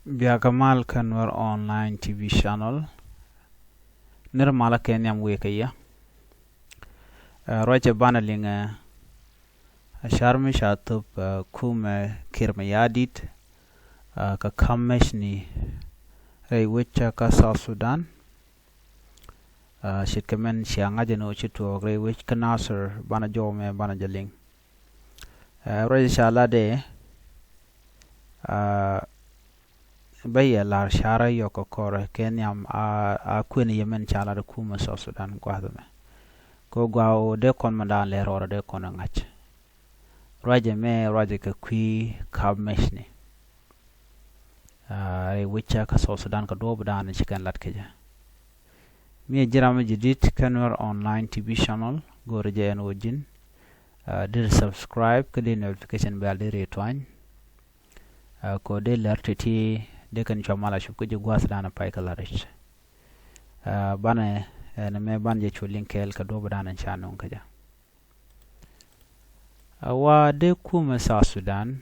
Biakamal Nuer online TV channel. Nirmala Kenyam Wekaya. Roger Banaling Sharmi Shatup kuumɛ kirmayadit ka mäcni wicha ka South Sudan. Shitkamen Shiangajano Chitu wich ka Naser Banajome Banajaling. Roger Shalade Baya lar shara yoko kore Kenyam a kwini yemen chala de kuumɛ South Sudan gwadame. Ko gwao de kon mandan le rora de kon ngach. Roger ka kwi ka mäcni. Wicha ka South Sudan ka do badan chicken lat keja. Mi jirama jidit Nuer online TV channel go reje en wojin. Dir subscribe ka de notification bell de retwine. Ko de lertiti de kan chamala shup ko jigwas dana pai kala rich. Bana na me banje chulin kel ka do badan chanon kaja. Wa de kuumɛ South Sudan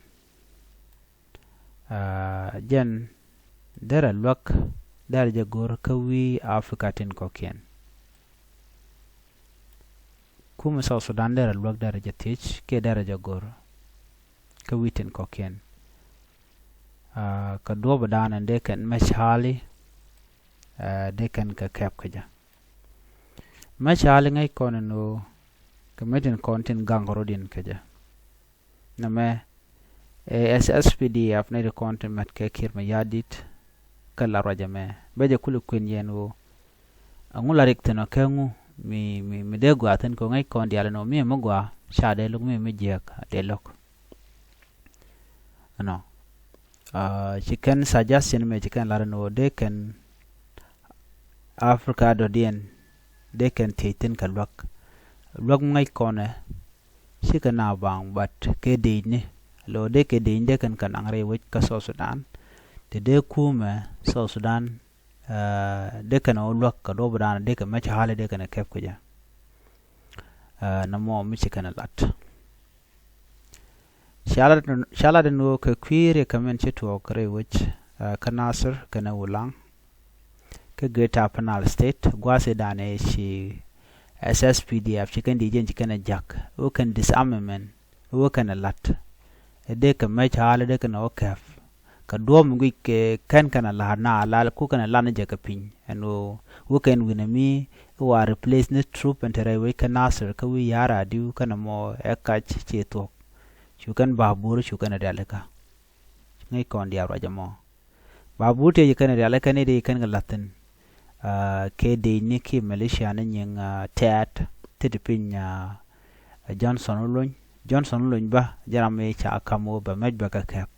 jen dera luak dar jagor kawi Africa tin kokien. Kuumɛ South Sudan dera luak dar jatich ke dara jagor kawi tin kokien. Ka do badan de kan machali de kan ka kap kaja. Machali ngai konno kemetin kontin gangrodin kaja. Name SSPDF ne de kontin mat ke kirmayadit kala rajame beje kulu kwen yenu angula rikteno kengu mi de gwaten ko ngai kon diala no mi mogwa shade lug mi jiëc de lok no chicken suggestion me chicken la no de ken Africa do dien de ken titin ka lok ngai kone shika na bang but ke ni lo de ke de kan angre wich ka South Sudan de kuumɛ South Sudan de kan lok ka do badan de kan mach hale de kan kep kuja na mo mi chikan lat shala de no ke kwire kamen chitu okre wich ka Naser kana ulang ke Greater Penal State gwase dane shi SSPDF chicken dijen chicken jack who can Disarmament who can lat de ka mach hale de kan okaf ka dom gwi ke kan la na la ku kan la na jaka pin and who can win me who are replace the troop and we can Naser ka wi yara du kana mo ekach cheto chukan babur chukan daleka ngai kon dia raja mo babur te kan daleka ne de kan latin ke de ni ki Malaysia na nyeng tat tidipin Johnson luñ ba jarame cha kamo ba majba ka kap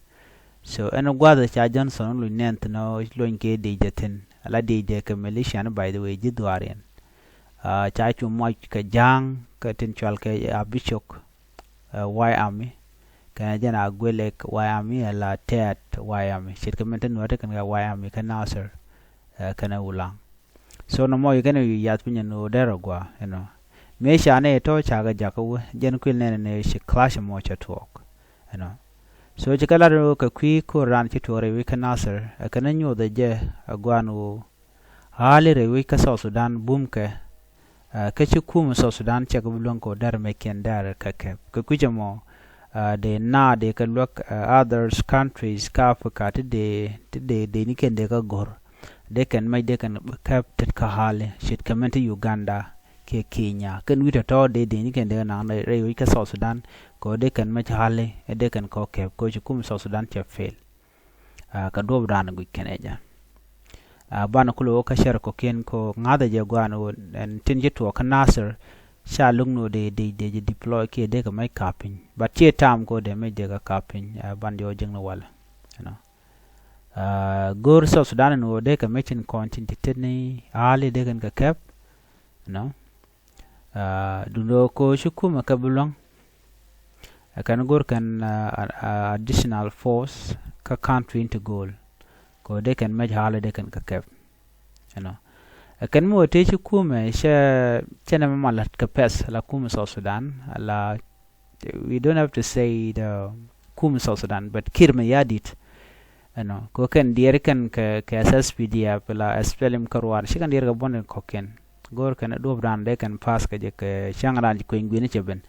so eno gwada cha Johnson luñ nent no luñ ke de jatin ala de ke Malaysia na by the way jidwaren cha chu mo ka jang ka tin chwal ke bishop y army kana jana gwelek y army ala tat y army shit ka menten wata kan ga y army ka Naser kana ulang so no mo yigene yat pinya no derogwa me shane to chaga jakaw jen kwil ne shi clash mo cha talk so jikala ro ka kwi ko ran chi tore wi ka Naser kana nyo de je agwanu hali re wi ka South Sudan bum ke ka chi kuumɛ South Sudan cha bulon ko dar me ken dar ka kujamo de na de ka look others countries ka Africa de ni ken de ka gor de kan mai de kan kap tet ka hale shit kamenta Uganda ke Kenya kan wita to de ni ken de na re wi ka South Sudan ko de kan mach hale de kan ko ke ko kuumɛ South Sudan che fail ka do bran gu keneja bana kulo ka shar ko ken ko ngada je gwano en tin jitu ka Naser sha lungno de deploy ke de ka mai kapin but che tam ko de mai de ka kapin bandio jingno wala gor South Sudan no de ka metin content titni ali de kan ka kep dundo ko shukuma ka bulong kan gor kan additional force ka country into goal ko de kan maj hale de kan ka kep kan mo te kuumɛ chena malat ka pes la kuumɛ South Sudan la we don't have to say the kuumɛ South Sudan but kirmayadit ano ko ken dier ken ke SSPDF la SPLM karwar shi kan dier ga bonen ko ken gor ken do bran de ken pas ke je ke changran ko ngwini cheben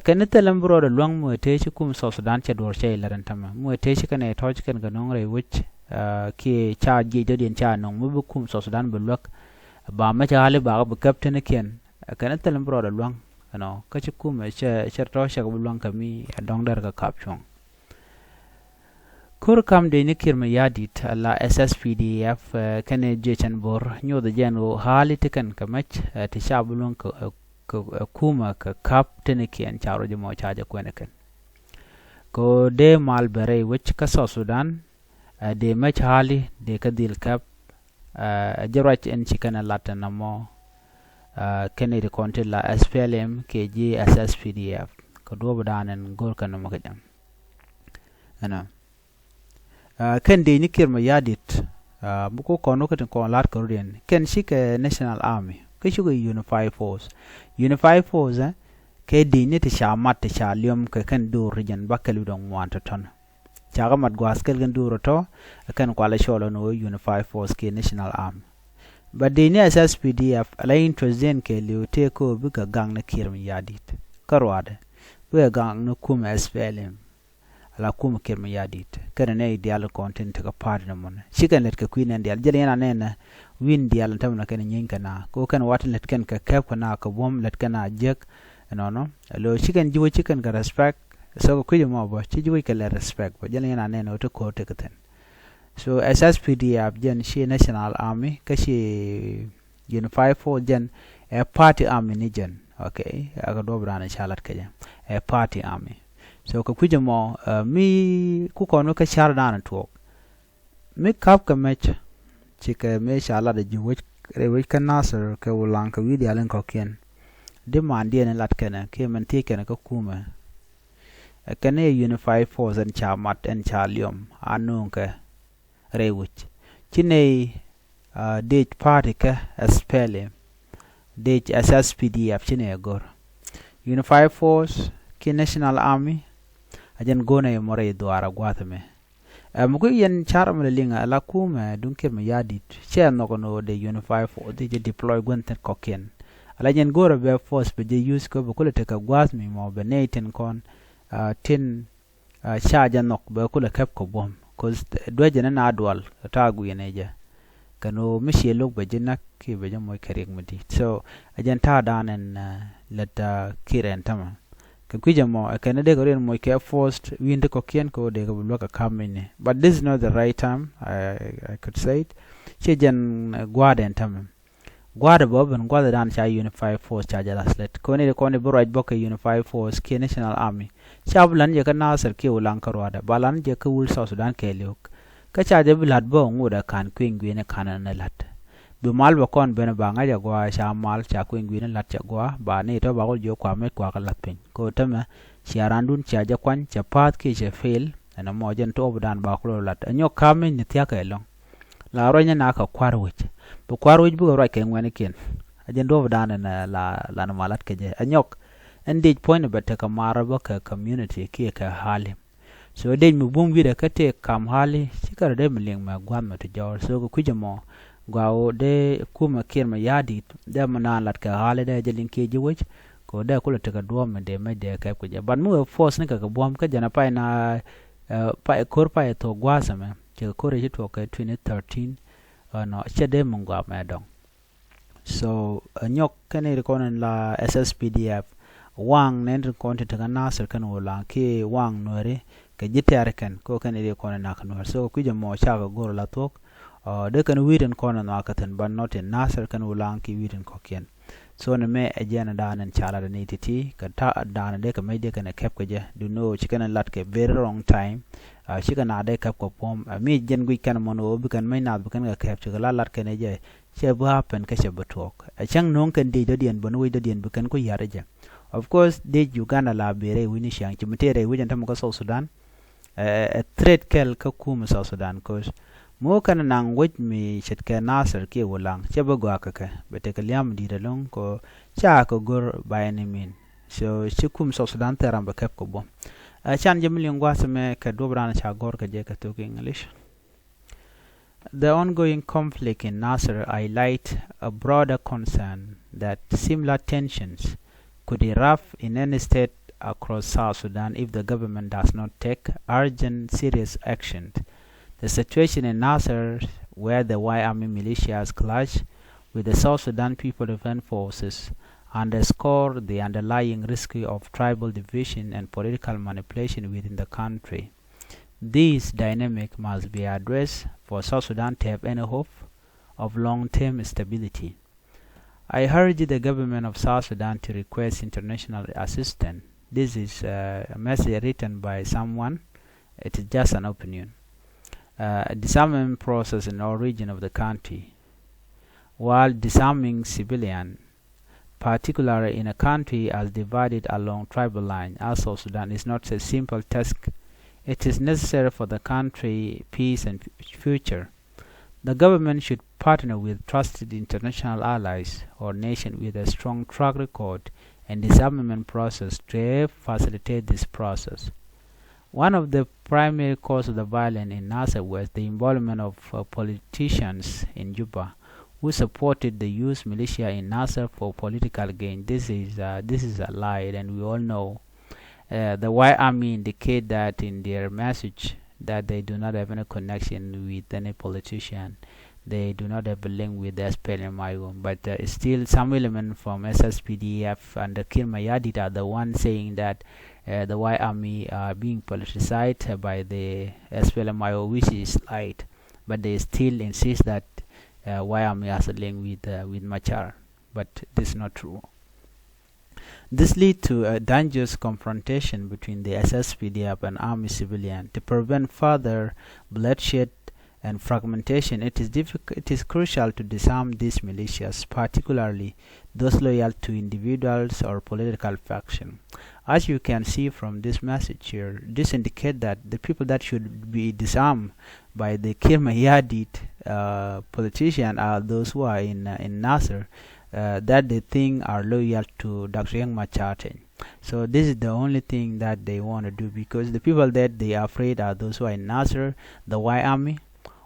ken telam bro de long mo te shi kum so Sudan che dor che laran tama mo te shi ken e toj ken ga nong re wich ki cha je de den cha nong mo bu kum so Sudan bu lok ba ma cha hale ba bu captain ken ken telam bro de long ano ka chi kum che to sha bu long ka mi dong dar ga kap chong kur kam de ni kirma yadit la SSPDF kane jechen bor nyoda jeno hali tikan kamach ti shabulun ka kuma ka kap tene kian charo je mo chaja kwene ken ko de mal bere wich ka so Sudan de mach hali de ka dil kap jarach en chikana latana mo kane de konti la SPLM KG SSPDF ko do badanen gor kan mo kajam ana ken de ni kirma yadit buko kono katin kon lat korean ken shike national army ke shugo unified force ke de ni ti shamat ti shalium ke ken do region bakalu don wanta ton chaga mat gwaskel gen duro to ken kwala sholo no unified force ke national army but de ni SSPDF alain tozen ke liute ko buka gang na kirma yadit karwade buka gang no kum SPLM la kuma kirma yadit kada ne ideal content ka partner mon shikan let ka queen and jale yana ne win dial tamna kan nyinka na ko kan wat let kan ka kap kana ka bom let kana jek no lo shikan jiwo chicken ka respect so ko mo bo chi jiwo ka respect bo jale yana ne to ko te katen so SSPDF jen shi national army ka shi unified for jen a party army ni jen okay aga do brana shalat ka jen a party army so ka kujamo mi ku kono ka char dan to mi kap ka mech chike me shala de jiwech re ka Naser ka ulan ka wi dialen ko ken de man die ne lat kana ke man te kana ka kuumɛ kane unified force and chamat and chalium anun ka re wich chine de party ka SPLM de SSPDF chine gor unified force ki national army ajan gona e more doara gwatame mugo yen charam le linga la kuumɛ dunke me yadit che no kono de unified force de deploy gwenten koken ala jen gora be force be use ko be kula te ka gwat mi mo be neten kon tin charge nok be kula kep ko bom cause doje na adwal tagu yeneja kano mishi lok be jinak ki be jamo karik mudi so ajan ta danen leta kiren tama ka kujamo akane de korean mo ke forced winde ko kien ko de ko loka kamine but this is not the right time I could say it chejen gwaden tamam gwada boben gwada dan cha unified force cha jala slet ko ne ko ne buraj boka unified force ke national army chablan je ka Naser ke ulan karwada balan je ka wul Sudan ke lok ka cha je blad bo nguda kan kwingwi ne kanan na lat bi mal ba kon bena ba nga jagwa sha mal cha kwingwi ne lat jagwa ba ne to ba ko jo kwa met kwa lat pin ko tama shiarandun cha ja kwan cha pat ke je fail ana mo jen to budan ba ko lat anyo kamen ne tya ka long la ronya na ka kwarwich bu kwarwich bu ro ke ngwane ken ajen do budan na la na malat ke je anyok endej point ba ta kamara ba ka community ke ka halim so de mu bum wi da ka te kam hali sikar de mling ma gwam ma to jor so ko kujamo gwawo de kuma kirma yadi de mana lat ka hale de jelin ke jiwech ko de kula te ka duom de me de ka ku je ban mu force ne ka bom ka jana pa na pa kor pa to gwasa me ke kor je to ka 2013 no che de mun gwa me dong so nyok kane ko la SSPDF wang nen ko te ka Naser kan wala ke wang Nuer ke jitare kan ko kane ko na kan so ku je mo cha ga gor la tok de kan widen kono no akaten ban not in Naser kan ulang ki widen kokien so ne me ajena danen chala de nititi ka ta dana de ka me de kan kep ko je do no chicken lat ke very long time chicken ade kep ko pom mi jen gui kan mono bi kan me na bi kan ga kep chila lat kan je che ba pen ka che batok a chang non kan de dien bon wi de dien bi kan ko yare je of course de Uganda la bere wini shang chimitere wijen tam ko Sudan a threat kel ka kum Sudan cause mo kana nang wit mi chet ke Naser ke wulang che ba gwa ka bete ke liam di long ko cha ko gor by any mean so chikum Sudan teram ba kep ko bom Chan Jemilingwa Seme Kadobran Chagor Kajeka took English. The ongoing conflict in Naser highlight a broader concern that similar tensions could erupt in any state across South Sudan if the government does not take urgent, serious action. The situation in Naser, where the White Army militias clash with the South Sudan People Defense Forces, underscore the underlying risk of tribal division and political manipulation within the country. This dynamic must be addressed for South Sudan to have any hope of long-term stability. I urge the government of South Sudan to request international assistance. This is a message written by someone. It is just an opinion. Disarmament process in all regions of the country. While disarming civilians, particularly in a country as divided along tribal lines as South Sudan, is not a simple task. It is necessary for the country peace and future. The government should partner with trusted international allies or nations with a strong track record and disarmament process to facilitate this process. One of the primary causes of the violence in Naser was the involvement of politicians in Juba who supported the youth militia in Naser for political gain. This is a lie, and we all know. The White Army indicate that in their message that they do not have any connection with any politician. They do not have a link with the SPLM, but still some element from SSPDF and the Kirmayadit are the ones saying that the White Army are being politicized by the SPLM, which is light, but they still insist that White Army has a link with Machar, but this is not true. This leads to a dangerous confrontation between the SSPDF and army civilian. To prevent further bloodshed and fragmentation, it is crucial to disarm these militias, particularly those loyal to individuals or political faction. As you can see from this message here, this indicates that the people that should be disarmed by the Kirmayadit politician are those who are in Naser, that they think are loyal to Dr. Young Machar. So this is the only thing that they want to do, because the people that they are afraid are those who are in Naser, the White Army,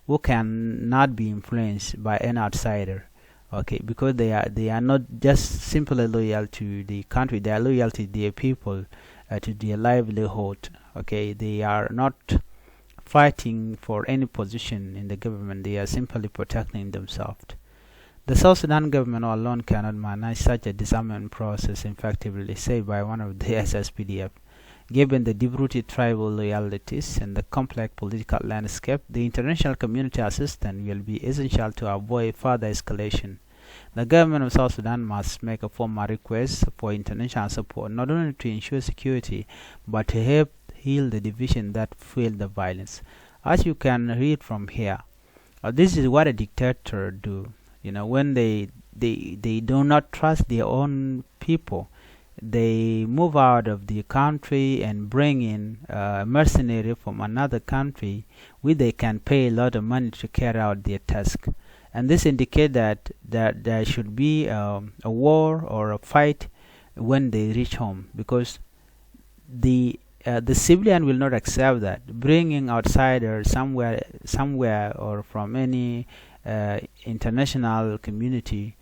who cannot be influenced by an outsider. Okay, because they are not just simply loyal to the country, they are loyal to their people, to their livelihood. Okay, they are not fighting for any position in the government, they are simply protecting themselves. The South Sudan government alone cannot manage such a disarmament process effectively, said by one of the SSPDF. Given the deep-rooted tribal loyalties and the complex political landscape, the international community assistance will be essential to avoid further escalation. The government of South Sudan must make a formal request for international support, not only to ensure security, but to help heal the division that fueled the violence. As you can read from here, this is what a dictator do. You know, when they do not trust their own people, they move out of the country and bring in a mercenary from another country, where they can pay a lot of money to carry out their task. And this indicates that there should be a war or a fight when they reach home, because the civilian will not accept that. Bringing outsiders somewhere or from any international community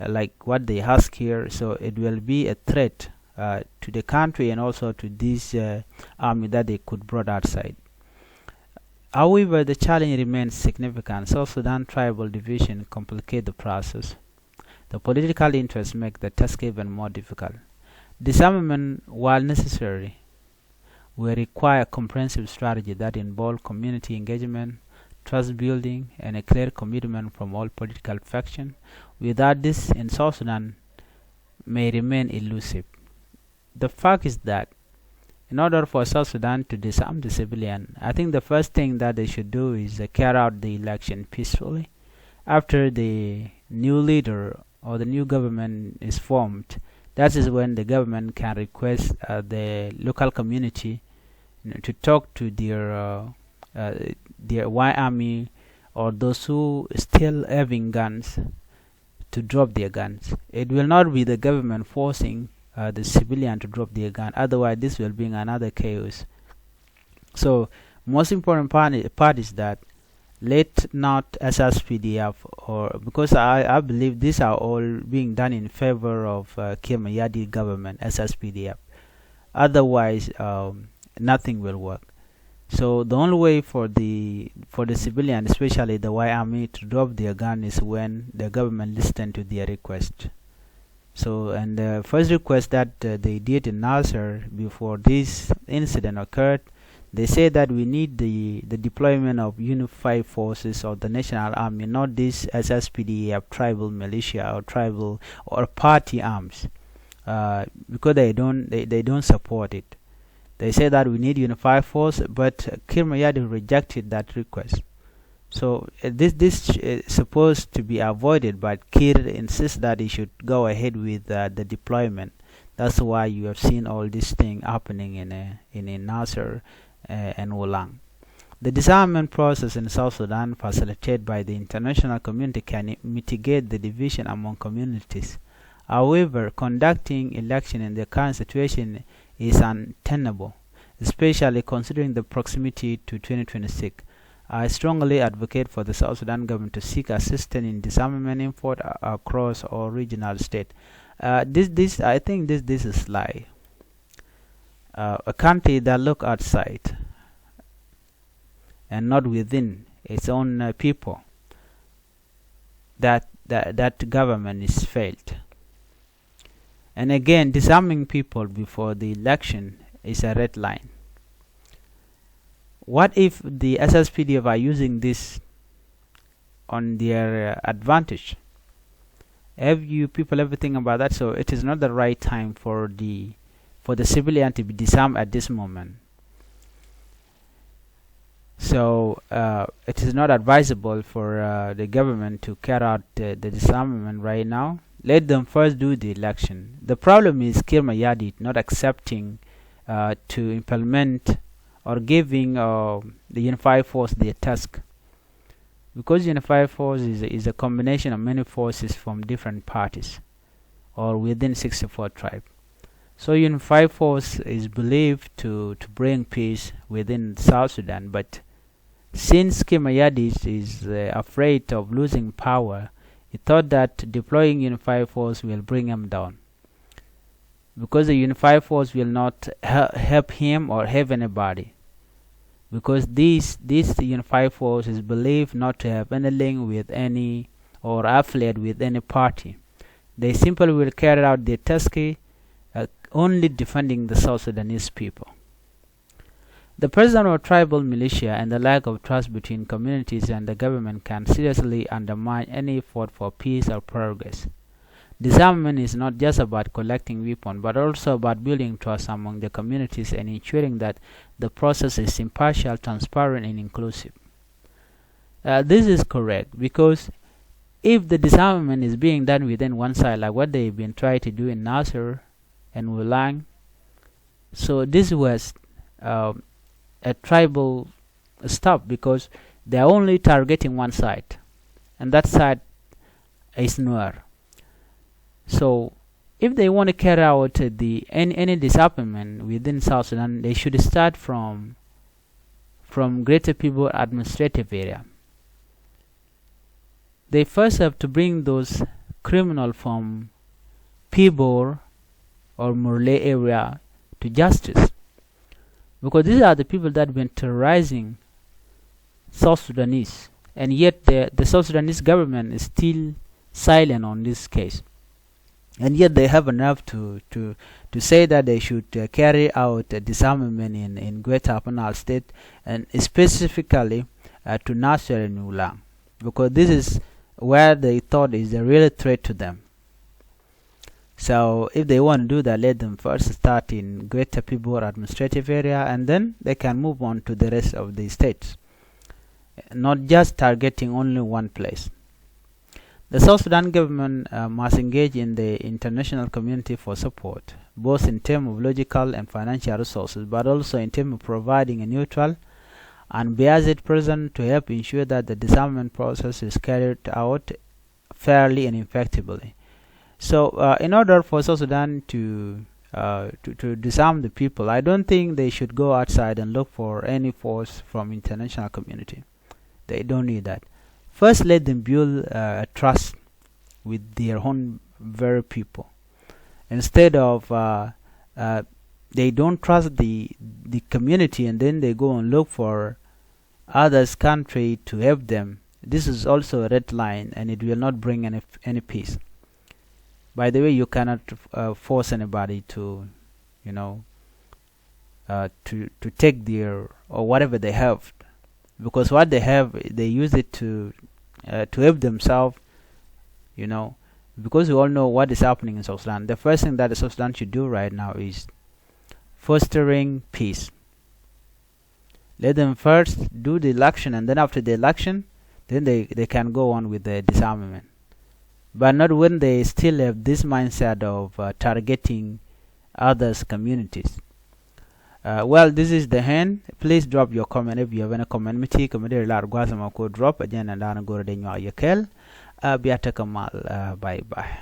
like what they ask here, so it will be a threat to the country and also to this army that they could brought outside. However, the challenge remains significant. South Sudan tribal division complicate the process. The political interests make the task even more difficult. Disarmament, while necessary, will require a comprehensive strategy that involves community engagement, trust building, and a clear commitment from all political factions. Without this, in South Sudan may remain elusive. The fact is that in order for South Sudan to disarm the civilian, I think the first thing that they should do is carry out the election peacefully. After the new leader or the new government is formed, that is when the government can request the local community to talk to their White Army or those who still having guns to drop their guns. It will not be the government forcing the civilian to drop their gun, otherwise this will bring another chaos. So most important part is that let not SSPDF, or because I believe these are all being done in favor of Kirmayadi government, SSPDF. Otherwise, nothing will work. So the only way for the civilian, especially the white army, to drop their gun is when the government listen to their request. So, and the first request that they did in Naser before this incident occurred, they said that we need the deployment of unified forces of the national army, not this SSPDF tribal militia or tribal or party arms, because they don't support it. They say that we need unified force, but Kirmayadi rejected that request. So this is supposed to be avoided, but Kir insists that he should go ahead with the deployment. That's why you have seen all this thing happening in Naser and Wulang. The disarmament process in South Sudan, facilitated by the international community, can mitigate the division among communities. However, conducting election in the current situation is untenable, especially considering the proximity to 2026. I strongly advocate for the South Sudan government to seek assistance in disarmament effort across all regional states. I think this is lie. A country that look outside and not within its own people, that government is failed. And again, disarming people before the election is a red line. What if the SSPDF are using this on their advantage? Have you people ever think about that? So it is not the right time for the civilian to be disarmed at this moment. So it is not advisable for the government to carry out the disarmament right now. Let them first do the election. The problem is Kirmayadi not accepting to implement or giving the unified force their task, because unified force is a combination of many forces from different parties or within 64 tribes. So unified force is believed to bring peace within South Sudan, but since Kirmayadi is afraid of losing power, he thought that deploying unified force will bring him down, because the unified force will not help him or help anybody, because this unified force is believed not to have any link with any or affiliate with any party. They simply will carry out their task only defending the South Sudanese people. The presence of tribal militia and the lack of trust between communities and the government can seriously undermine any effort for peace or progress. Disarmament is not just about collecting weapons, but also about building trust among the communities and ensuring that the process is impartial, transparent, and inclusive. This is correct, because if the disarmament is being done within one side, like what they've been trying to do in Naser and Wulang, so this was a tribal stop, because they are only targeting one side, and that side is Nuer. So if they want to carry out any disarmament within South Sudan, they should start from Greater People Administrative Area. They first have to bring those criminals from Pibor or Murle area to justice, because these are the people that have been terrorizing South Sudanese, and yet the South Sudanese government is still silent on this case. And yet they have enough to say that they should carry out disarmament in Greater Upper State, and specifically to Naser and Wulang, because this is where they thought is a real threat to them. So if they want to do that, let them first start in Greater People Administrative Area, and then they can move on to the rest of the states, not just targeting only one place. The South Sudan government must engage in the international community for support, both in terms of logical and financial resources, but also in terms of providing a neutral and biased presence to help ensure that the disarmament process is carried out fairly and effectively. So in order for South Sudan to to disarm the people. I don't think they should go outside and look for any force from international community. They don't need that. First, let them build a trust with their own very people. Instead of they don't trust the community, and then they go and look for others country to help them. This is also a red line, and it will not bring any peace. By the way, you cannot force anybody to, to take their or whatever they have, because what they have, they use it to help themselves. Because we all know what is happening in South Sudan. The first thing that South Sudan should do right now is fostering peace. Let them first do the election, and then after the election, then they can go on with the disarmament. But not when they still have this mindset of targeting others' communities. Well, this is the end. Please drop your comment if you have any comment. Miti komede lar gwazama ko drop again and then go to the new yekel. Biata kamal. Bye bye.